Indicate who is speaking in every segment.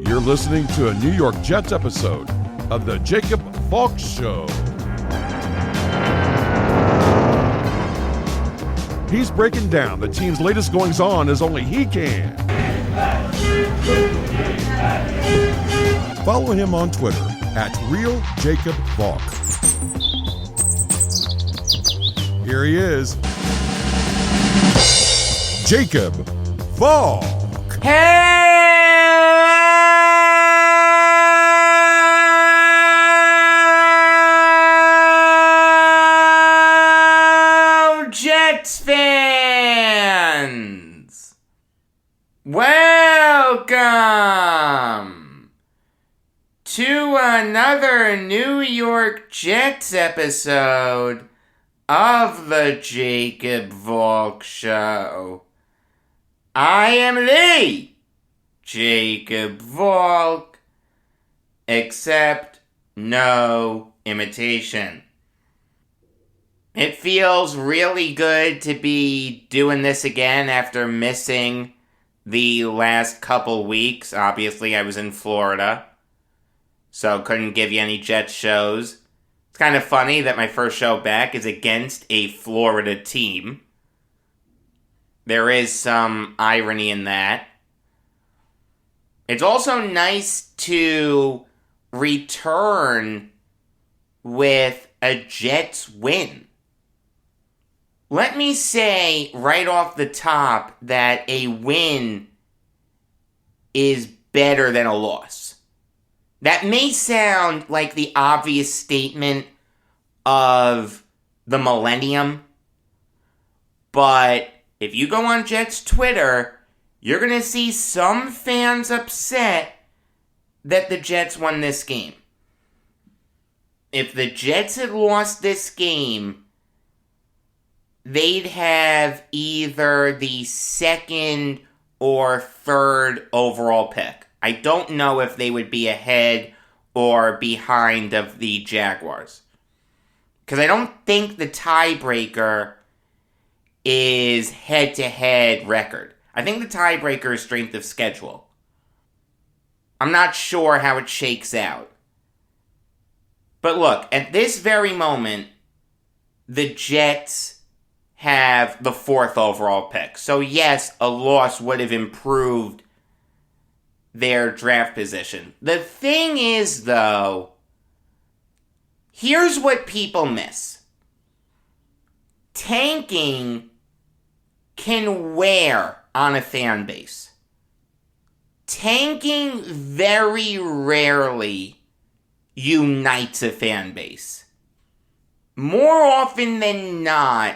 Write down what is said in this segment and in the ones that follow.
Speaker 1: You're listening to a New York Jets episode of the Jacob Valk Show. He's breaking down the team's latest goings-on as only he can. Follow him on Twitter at RealJacobValk. Here he is, Jacob Valk.
Speaker 2: Hello, Jets fans! Welcome to another New York Jets episode of the Jacob Valk Show. I am the Jacob Valk, except no imitation. It feels really good to be doing this again after missing the last couple weeks. Obviously, I was in Florida, so couldn't give you any Jets shows. It's kind of funny that my first show back is against a Florida team. There is some irony in that. It's also nice to return with a Jets win. Let me say right off the top that a win is better than a loss. That may sound like the obvious statement of the millennium, but if you go on Jets Twitter, you're going to see some fans upset that the Jets won this game. If the Jets had lost this game, they'd have either the second or third overall pick. I don't know if they would be ahead or behind of the Jaguars. Because I don't think the tiebreaker is head-to-head record. I think the tiebreaker is strength of schedule. I'm not sure how it shakes out. But look, at this very moment, the Jets have the fourth overall pick. So yes, a loss would have improved their draft position. The thing is, though, here's what people miss. Tanking can wear on a fan base. Tanking very rarely unites a fan base. More often than not,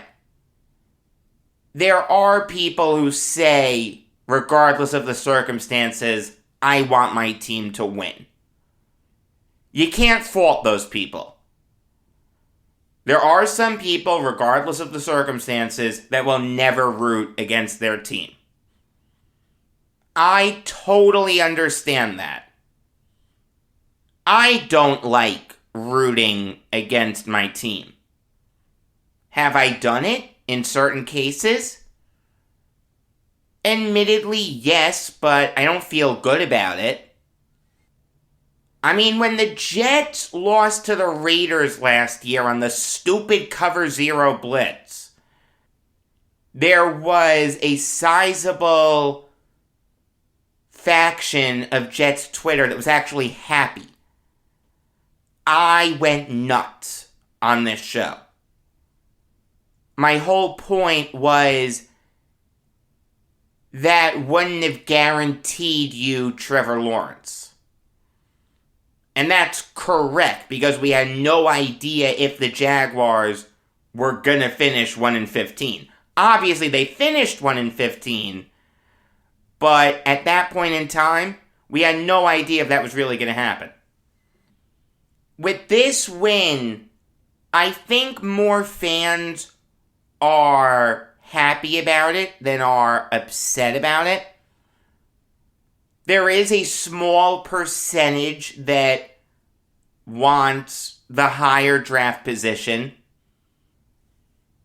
Speaker 2: there are people who say, regardless of the circumstances, I want my team to win. You can't fault those people. There are some people, regardless of the circumstances, that will never root against their team. I totally understand that. I don't like rooting against my team. Have I done it in certain cases? Admittedly, yes, but I don't feel good about it. I mean, when the Jets lost to the Raiders last year on the stupid cover zero blitz, there was a sizable faction of Jets Twitter that was actually happy. I went nuts on this show. My whole point was that wouldn't have guaranteed you Trevor Lawrence. And that's correct, because we had no idea if the Jaguars were going to finish 1-15. Obviously, they finished 1-15, but at that point in time, we had no idea if that was really going to happen. With this win, I think more fans are happy about it than are upset about it. There is a small percentage that wants the higher draft position.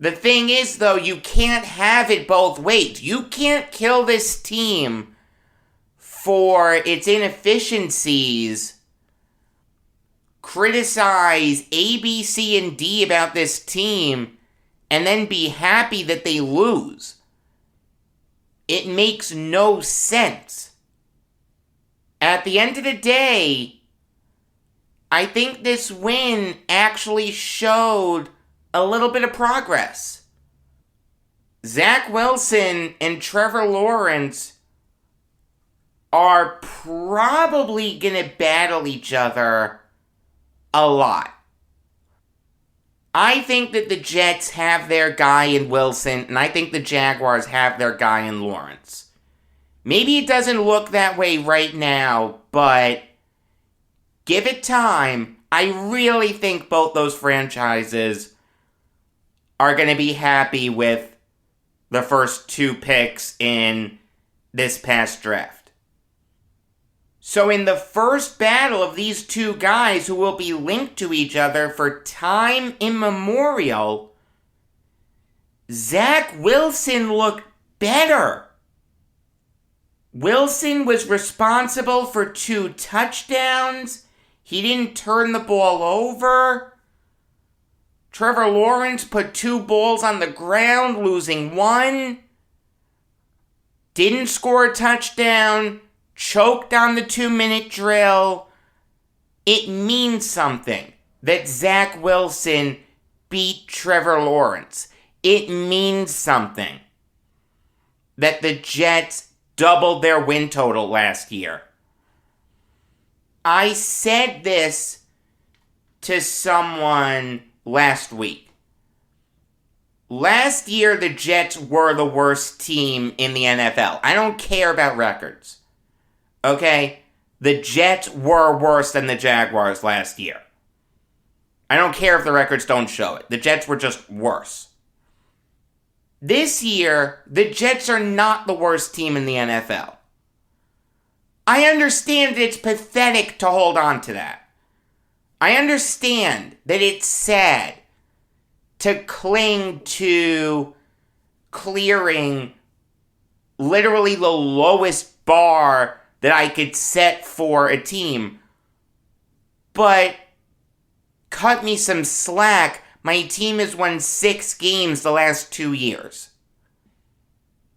Speaker 2: The thing is, though, you can't have it both ways. You can't kill this team for its inefficiencies, criticize A, B, C, and D about this team, and then be happy that they lose. It makes no sense. At the end of the day, I think this win actually showed a little bit of progress. Zack Wilson and Trevor Lawrence are probably going to battle each other a lot. I think that the Jets have their guy in Wilson, and I think the Jaguars have their guy in Lawrence. Maybe it doesn't look that way right now, but give it time. I really think both those franchises are going to be happy with the first two picks in this past draft. So in the first battle of these two guys who will be linked to each other for time immemorial, Zack Wilson looked better. Wilson was responsible for 2 touchdowns. He didn't turn the ball over. Trevor Lawrence put 2 balls on the ground, losing 1. Didn't score a touchdown. Choked on the 2-minute drill. It means something that Zack Wilson beat Trevor Lawrence. It means something that the Jets doubled their win total last year. I said this to someone last week. Last year, the Jets were the worst team in the NFL. I don't care about records. Okay? The Jets were worse than the Jaguars last year. I don't care if the records don't show it. The Jets were just worse. This year, the Jets are not the worst team in the NFL. I understand that it's pathetic to hold on to that. I understand that it's sad to cling to clearing literally the lowest bar that I could set for a team. But cut me some slack. My team has won 6 games the last 2 years.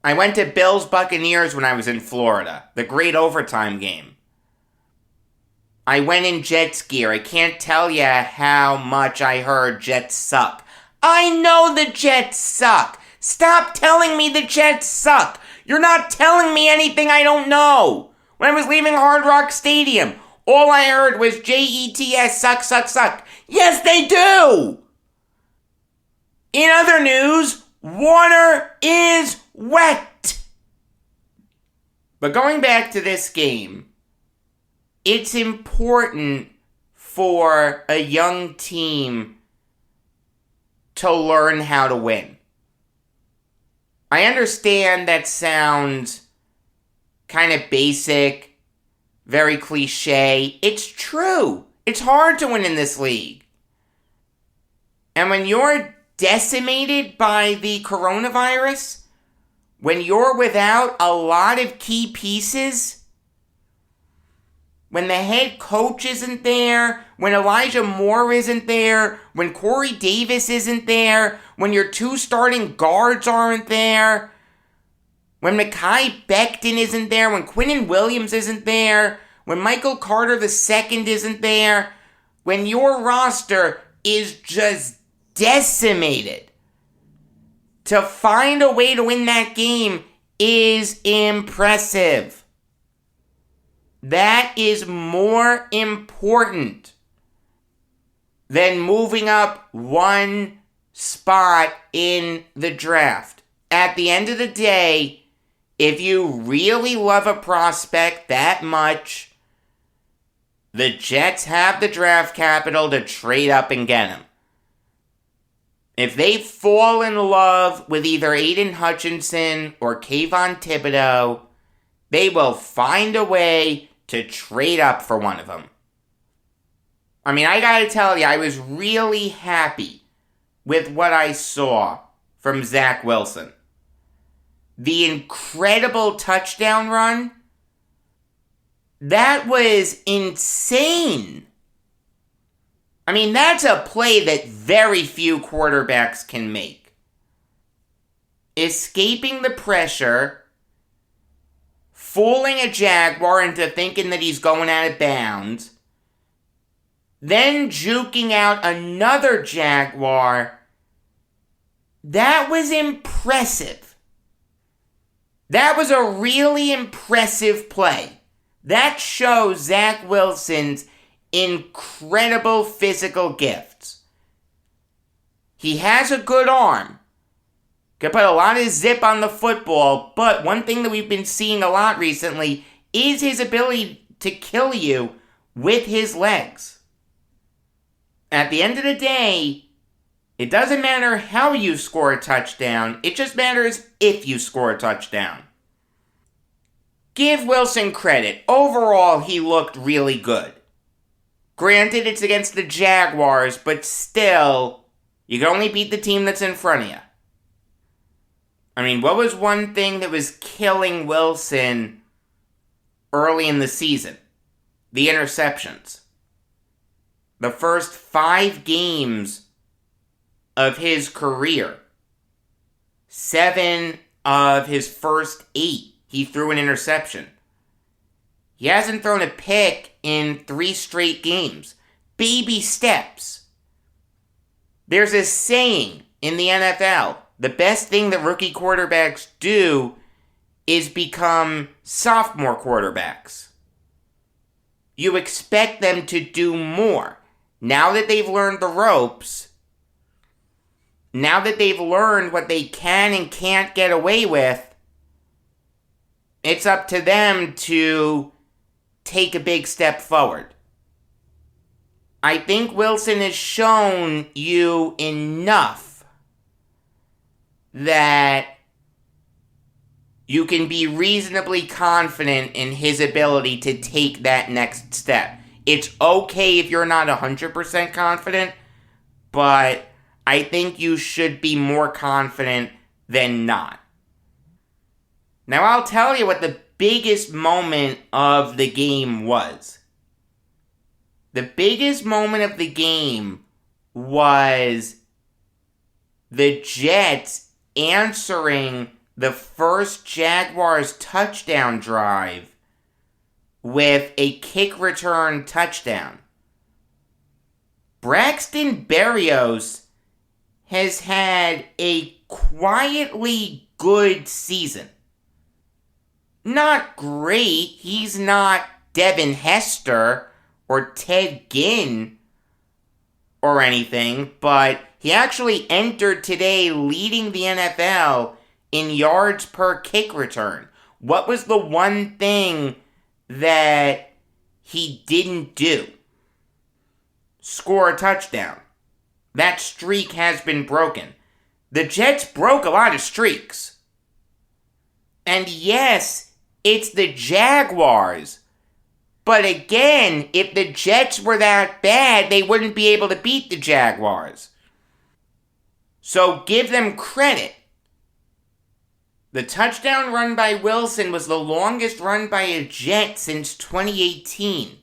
Speaker 2: I went to Bills Buccaneers when I was in Florida. The great overtime game. I went in Jets gear. I can't tell you how much I heard Jets suck. I know the Jets suck. Stop telling me the Jets suck. You're not telling me anything I don't know. When I was leaving Hard Rock Stadium, all I heard was Jets suck, suck, suck. Yes, they do! In other news, water is wet. But going back to this game, it's important for a young team to learn how to win. I understand that sounds kind of basic, very cliche. It's true. It's hard to win in this league. And when you're decimated by the coronavirus, when you're without a lot of key pieces, when the head coach isn't there, when Elijah Moore isn't there, when Corey Davis isn't there, when your 2 starting guards aren't there, when Mekhi Becton isn't there, when Quinnen Williams isn't there, when Michael Carter II isn't there, when your roster is just decimated, to find a way to win that game is impressive. That is more important than moving up 1 spot in the draft. At the end of the day, if you really love a prospect that much, the Jets have the draft capital to trade up and get him. If they fall in love with either Aiden Hutchinson or Kayvon Thibodeau, they will find a way to trade up for one of them. I mean, I gotta tell you, I was really happy with what I saw from Zack Wilson. The incredible touchdown run That was insane. I mean, that's a play that very few quarterbacks can make. Escaping the pressure, fooling a Jaguar into thinking that he's going out of bounds, then juking out another Jaguar. That was impressive. That was a really impressive play. That shows Zack Wilson's incredible physical gifts. He has a good arm. Can put a lot of zip on the football, but one thing that we've been seeing a lot recently is his ability to kill you with his legs. At the end of the day, it doesn't matter how you score a touchdown, it just matters if you score a touchdown. Give Wilson credit. Overall, he looked really good. Granted, it's against the Jaguars, but still, you can only beat the team that's in front of you. I mean, what was one thing that was killing Wilson early in the season? The interceptions. The first 5 games of his career, 7 of his first 8, he threw an interception. He hasn't thrown a pick in 3 straight games. Baby steps. There's a saying in the NFL, the best thing that rookie quarterbacks do is become sophomore quarterbacks. You expect them to do more. Now that they've learned the ropes, now that they've learned what they can and can't get away with, it's up to them to take a big step forward. I think Wilson has shown you enough that you can be reasonably confident in his ability to take that next step. It's okay if you're not 100% confident, but I think you should be more confident than not. Now I'll tell you what the biggest moment of the game was. The biggest moment of the game was the Jets answering the first Jaguars touchdown drive with a kick return touchdown. Braxton Berrios has had a quietly good season. Not great. He's not Devin Hester or Ted Ginn or anything, but he actually entered today leading the NFL in yards per kick return. What was the one thing that he didn't do? Score a touchdown. That streak has been broken. The Jets broke a lot of streaks. And yes, it's the Jaguars. But again, if the Jets were that bad, they wouldn't be able to beat the Jaguars. So give them credit. The touchdown run by Wilson was the longest run by a Jet since 2018.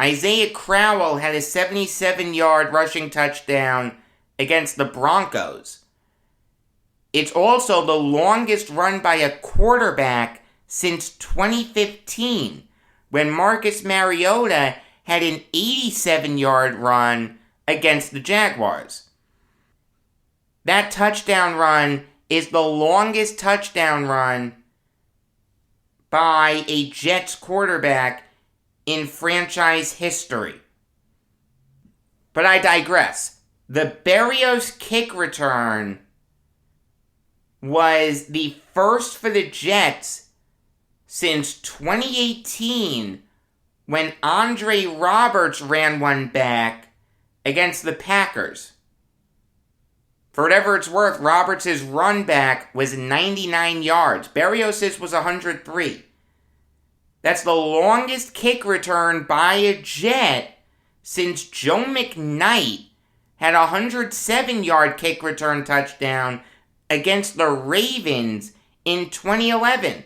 Speaker 2: Isaiah Crowell had a 77-yard rushing touchdown against the Broncos. It's also the longest run by a quarterback since 2015, when Marcus Mariota had an 87-yard run against the Jaguars. That touchdown run is the longest touchdown run by a Jets quarterback in franchise history. But I digress. The Berrios kick return was the first for the Jets since 2018, when Andre Roberts ran one back against the Packers. For whatever it's worth, Roberts' run back was 99 yards. Berrios' was 103. That's the longest kick return by a Jet since Joe McKnight had a 107-yard kick return touchdown against the Ravens in 2011.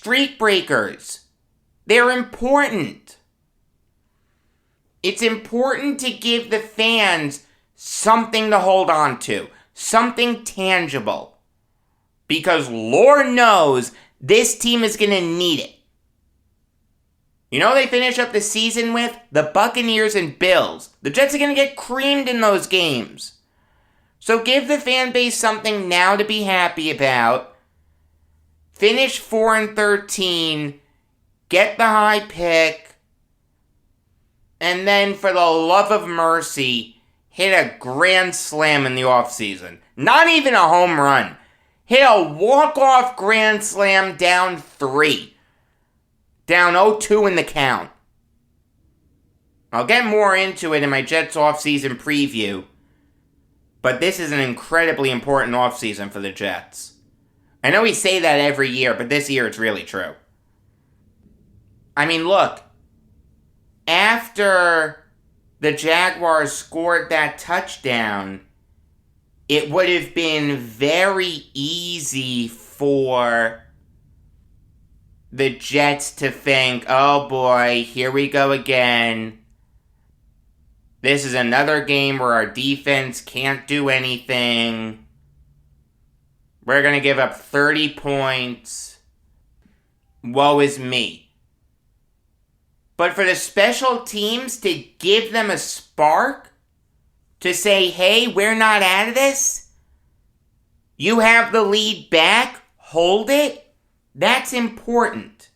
Speaker 2: streak breakers. They're important. It's important to give the fans something to hold on to, something tangible. Because Lord knows this team is going to need it. You know they finish up the season with? The Buccaneers and Bills. The Jets are going to get creamed in those games. So give the fan base something now to be happy about. Finish 4-13. Get the high pick. And then for the love of mercy, hit a grand slam in the offseason. Not even a home run. Hit a walk-off grand slam down 3. Down 0-2 in the count. I'll get more into it in my Jets offseason preview. But this is an incredibly important offseason for the Jets. I know we say that every year, but this year it's really true. I mean, look. After the Jaguars scored that touchdown, it would have been very easy for the Jets to think, oh boy, here we go again. This is another game where our defense can't do anything. We're going to give up 30 points. Woe is me. But for the special teams to give them a spark, to say, hey, we're not out of this. You have the lead back. Hold it. That's important.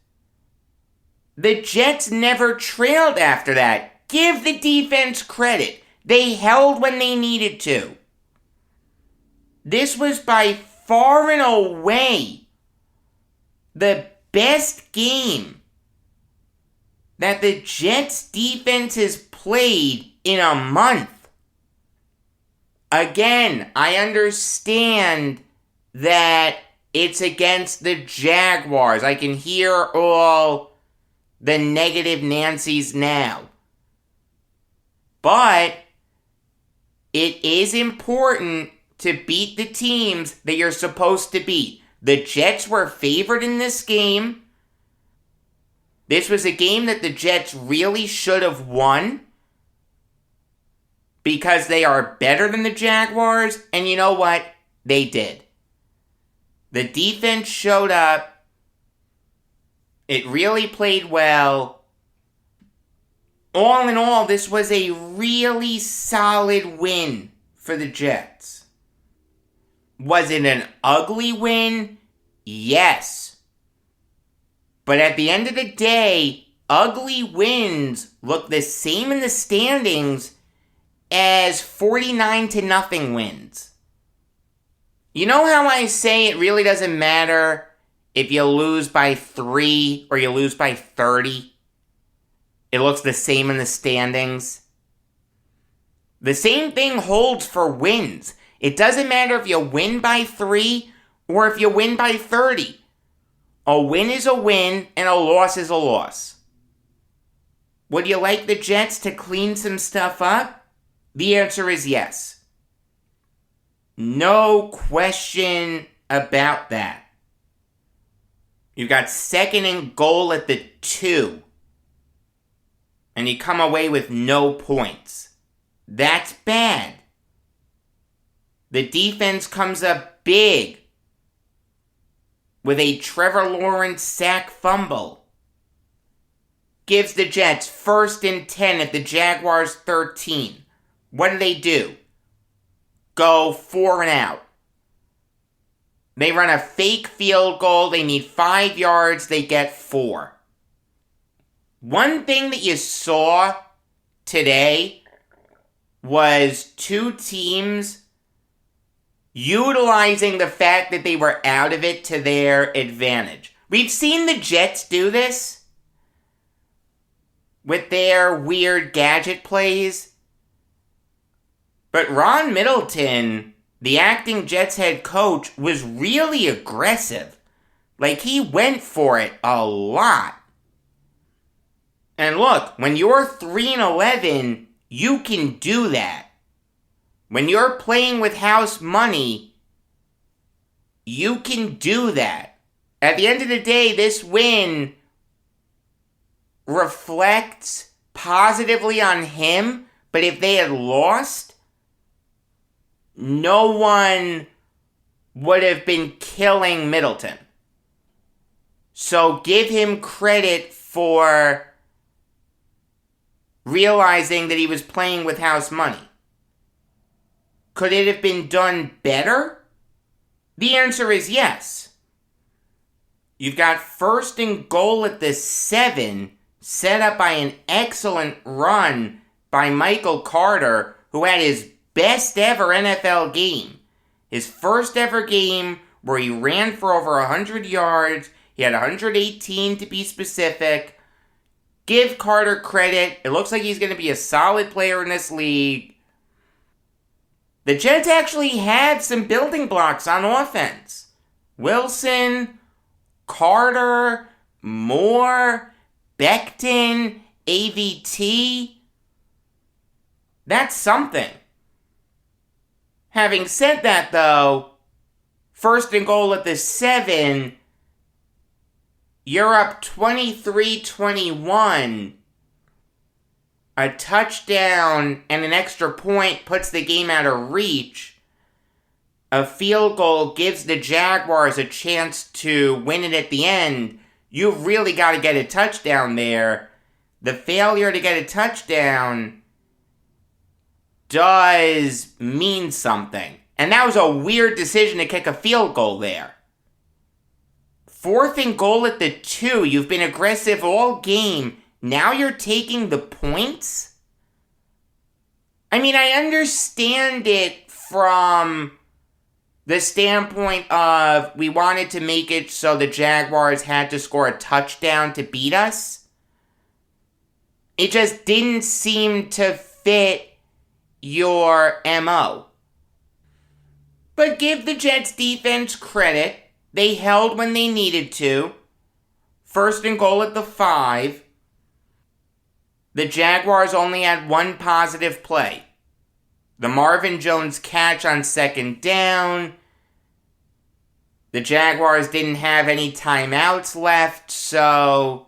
Speaker 2: The Jets never trailed after that. Give the defense credit. They held when they needed to. This was by far and away the best game that the Jets defense has played in a month. Again, I understand that it's against the Jaguars. I can hear all the negative Nancys now. But it is important to beat the teams that you're supposed to beat. The Jets were favored in this game. This was a game that the Jets really should have won because they are better than the Jaguars, and you know what? They did. The defense showed up. It really played well. All in all, this was a really solid win for the Jets. Was it an ugly win? Yes. But at the end of the day, ugly wins look the same in the standings as 49-0 wins. You know how I say it really doesn't matter if you lose by 3 or you lose by 30? It looks the same in the standings. The same thing holds for wins. It doesn't matter if you win by 3 or if you win by 30. A win is a win and a loss is a loss. Would you like the Jets to clean some stuff up? The answer is yes. No question about that. You've got second and goal at the 2. And you come away with no points. That's bad. The defense comes up big with a Trevor Lawrence sack fumble. Gives the Jets 1st and 10 at the Jaguars 13. What do? Go 4 and out. They run a fake field goal. They need 5 yards. They get 4. One thing that you saw today was 2 teams utilizing the fact that they were out of it to their advantage. We've seen the Jets do this with their weird gadget plays. But Ron Middleton, the acting Jets head coach, was really aggressive. Like, he went for it a lot. And look, when you're 3-11, you can do that. When you're playing with house money, you can do that. At the end of the day, this win reflects positively on him, but if they had lost, no one would have been killing Middleton. So give him credit for realizing that he was playing with house money. Could it have been done better? The answer is yes. You've got 1st and goal at the 7, set up by an excellent run by Michael Carter, who had his best ever NFL game. His first ever game where he ran for over 100 yards. He had 118 to be specific. Give Carter credit. It looks like he's going to be a solid player in this league. The Jets actually had some building blocks on offense. Wilson, Carter, Moore, Becton, AVT. That's something. Having said that, though, 1st and goal at the 7, you're up 23-21. A touchdown and an extra point puts the game out of reach. A field goal gives the Jaguars a chance to win it at the end. You've really got to get a touchdown there. The failure to get a touchdown does mean something. And that was a weird decision to kick a field goal there. 4th and goal at the 2. You've been aggressive all game. Now you're taking the points? I mean, I understand it from the standpoint of we wanted to make it so the Jaguars had to score a touchdown to beat us. It just didn't seem to fit your MO. But give the Jets defense credit. They held when they needed to. 1st and goal at the 5. The Jaguars only had one positive play. The Marvin Jones catch on 2nd down. The Jaguars didn't have any timeouts left, so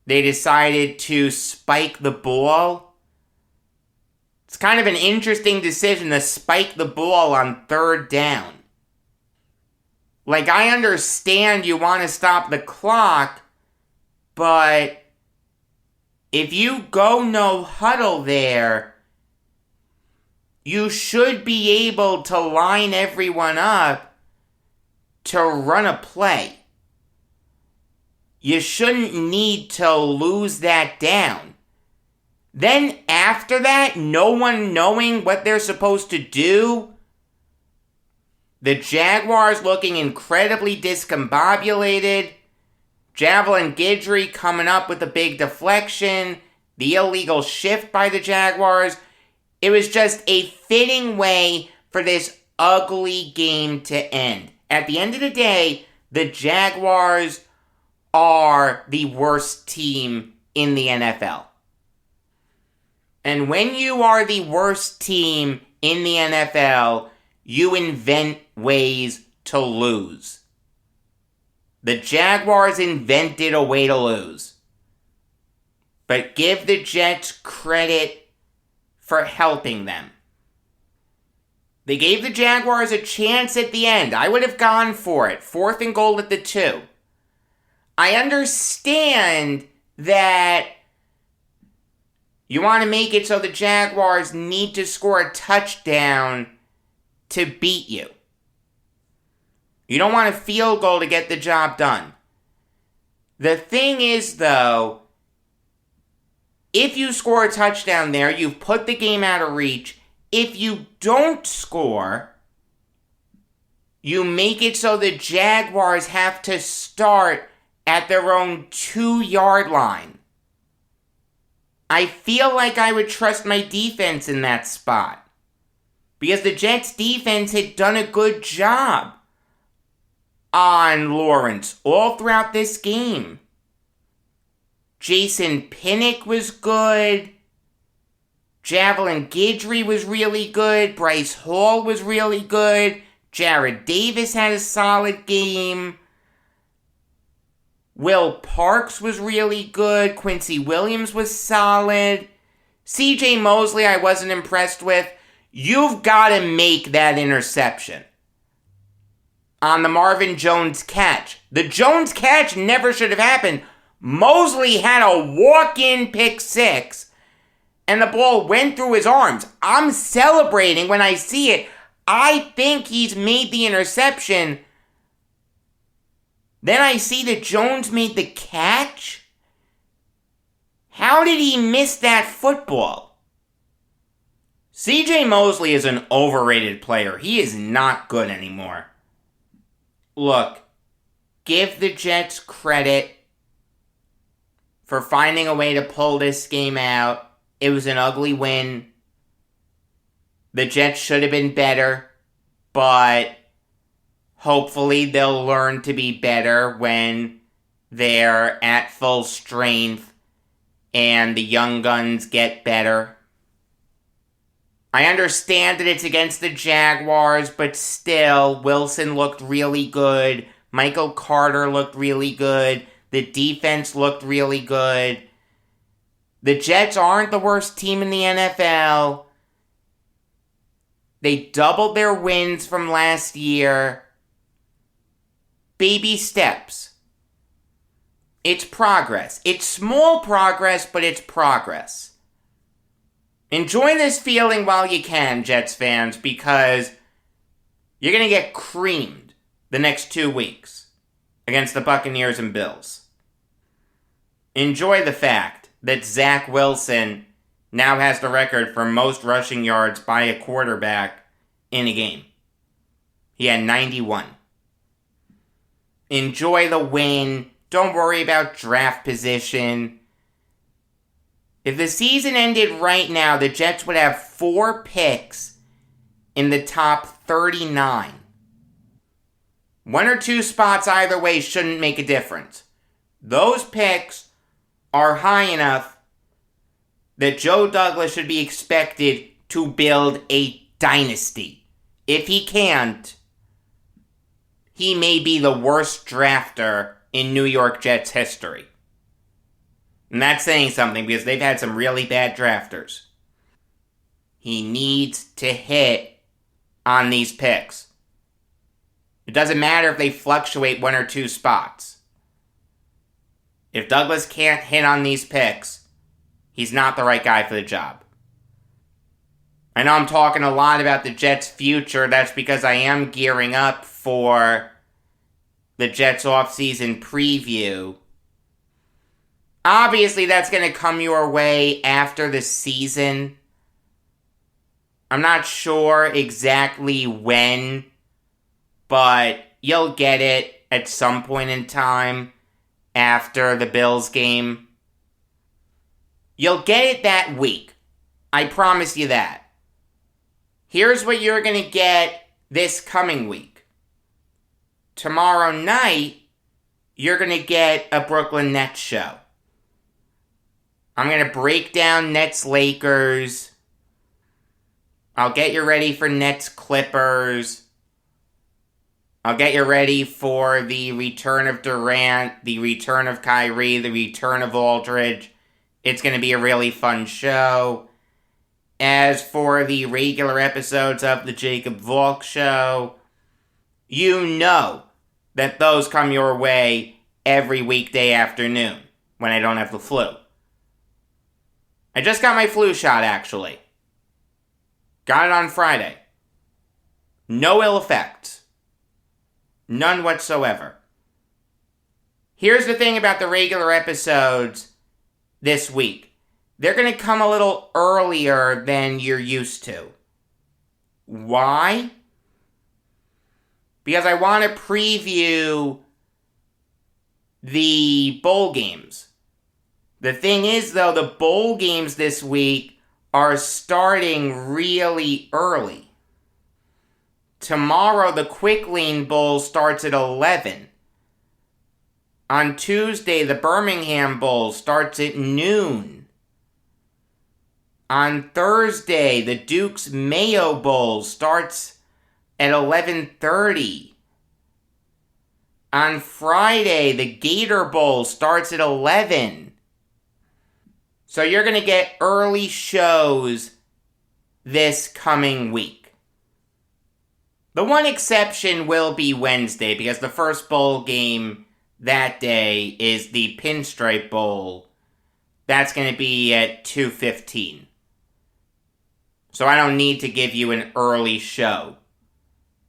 Speaker 2: they decided to spike the ball. It's kind of an interesting decision to spike the ball on 3rd down. Like, I understand you want to stop the clock, but if you go no huddle there, you should be able to line everyone up to run a play. You shouldn't need to lose that down. Then after that, no one knowing what they're supposed to do, the Jaguars looking incredibly discombobulated, Javelin Guidry coming up with a big deflection, the illegal shift by the Jaguars. It was just a fitting way for this ugly game to end. At the end of the day, the Jaguars are the worst team in the NFL. And when you are the worst team in the NFL, you invent ways to lose. The Jaguars invented a way to lose. But give the Jets credit for helping them. They gave the Jaguars a chance at the end. I would have gone for it. 4th and goal at the 2. I understand that you want to make it so the Jaguars need to score a touchdown to beat you. You don't want a field goal to get the job done. The thing is, though, if you score a touchdown there, you've put the game out of reach. If you don't score, you make it so the Jaguars have to start at their own 2-yard line. I feel like I would trust my defense in that spot, because the Jets' defense had done a good job on Lawrence all throughout this game. Jason Pinnock was good. Javelin Guidry was really good. Bryce Hall was really good. Jared Davis had a solid game. Will Parks was really good. Quincy Williams was solid. CJ Mosley I wasn't impressed with. You've got to make that interception on the Marvin Jones catch. The Jones catch never should have happened. Mosley had a walk-in pick six, and the ball went through his arms. I'm celebrating when I see it. I think he's made the interception. Then I see that Jones made the catch. How did he miss that football? CJ Mosley is an overrated player. He is not good anymore. Look, give the Jets credit for finding a way to pull this game out. It was an ugly win. The Jets should have been better, but hopefully they'll learn to be better when they're at full strength and the young guns get better. I understand that it's against the Jaguars, but still, Wilson looked really good. Michael Carter looked really good. The defense looked really good. The Jets aren't the worst team in the NFL. They doubled their wins from last year. Baby steps. It's progress. It's small progress, but it's progress. Enjoy this feeling while you can, Jets fans, because you're going to get creamed the next 2 weeks against the Buccaneers and Bills. Enjoy the fact that Zack Wilson now has the record for most rushing yards by a quarterback in a game. He had 91. Enjoy the win. Don't worry about draft position. If the season ended right now, the Jets would have 4 picks in the top 39. 1 or 2 spots either way shouldn't make a difference. Those picks are high enough that Joe Douglas should be expected to build a dynasty. If he can't, he may be the worst drafter in New York Jets history. And that's saying something because they've had some really bad drafters. He needs to hit on these picks. It doesn't matter if they fluctuate 1 or 2 spots. If Douglas can't hit on these picks, he's not the right guy for the job. I know I'm talking a lot about the Jets' future. That's because I am gearing up for the Jets offseason preview. Obviously, that's going to come your way after the season. I'm not sure exactly when, but you'll get it at some point in time after the Bills game. You'll get it that week. I promise you that. Here's what you're going to get this coming week. Tomorrow night, you're going to get a Brooklyn Nets show. I'm going to break down Nets-Lakers. I'll get you ready for Nets-Clippers. I'll get you ready for the return of Durant, the return of Kyrie, the return of Aldridge. It's going to be a really fun show. As for the regular episodes of the Jacob Valk Show, you know that those come your way every weekday afternoon when I don't have the flu. I just got my flu shot, actually. Got it on Friday. No ill effects. None whatsoever. Here's the thing about the regular episodes this week. They're going to come a little earlier than you're used to. Why? Because I want to preview the bowl games. The thing is, though, the bowl games this week are starting really early. Tomorrow, the Quick Lane Bowl starts at 11. On Tuesday, the Birmingham Bowl starts at noon. On Thursday, the Duke's Mayo Bowl starts at 11:30. On Friday, the Gator Bowl starts at 11. So you're going to get early shows this coming week. The one exception will be Wednesday, because the first bowl game that day is the Pinstripe Bowl. That's going to be at 2:15. So I don't need to give you an early show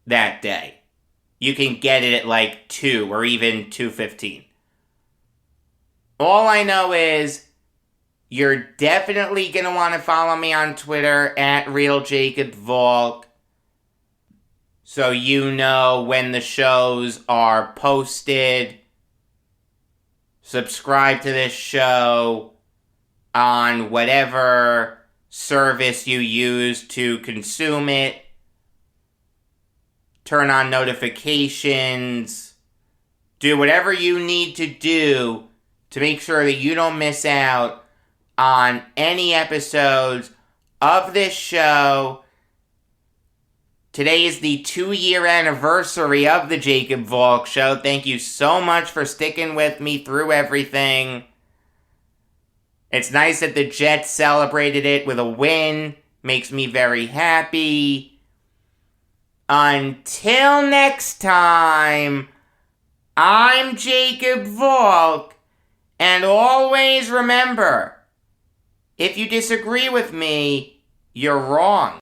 Speaker 2: that day. You can get it at like 2 or even 2:15. All I know is you're definitely going to want to follow me on Twitter at RealJacobValk, so you know when the shows are posted. Subscribe to this show on whatever service you use to consume it. Turn on notifications. Do whatever you need to do to make sure that you don't miss out on any episodes of this show. Today is the 2-year anniversary of the Jacob Valk Show. Thank you so much for sticking with me through everything. It's nice that the Jets celebrated it with a win. Makes me very happy. Until next time, I'm Jacob Valk, and always remember, if you disagree with me, you're wrong.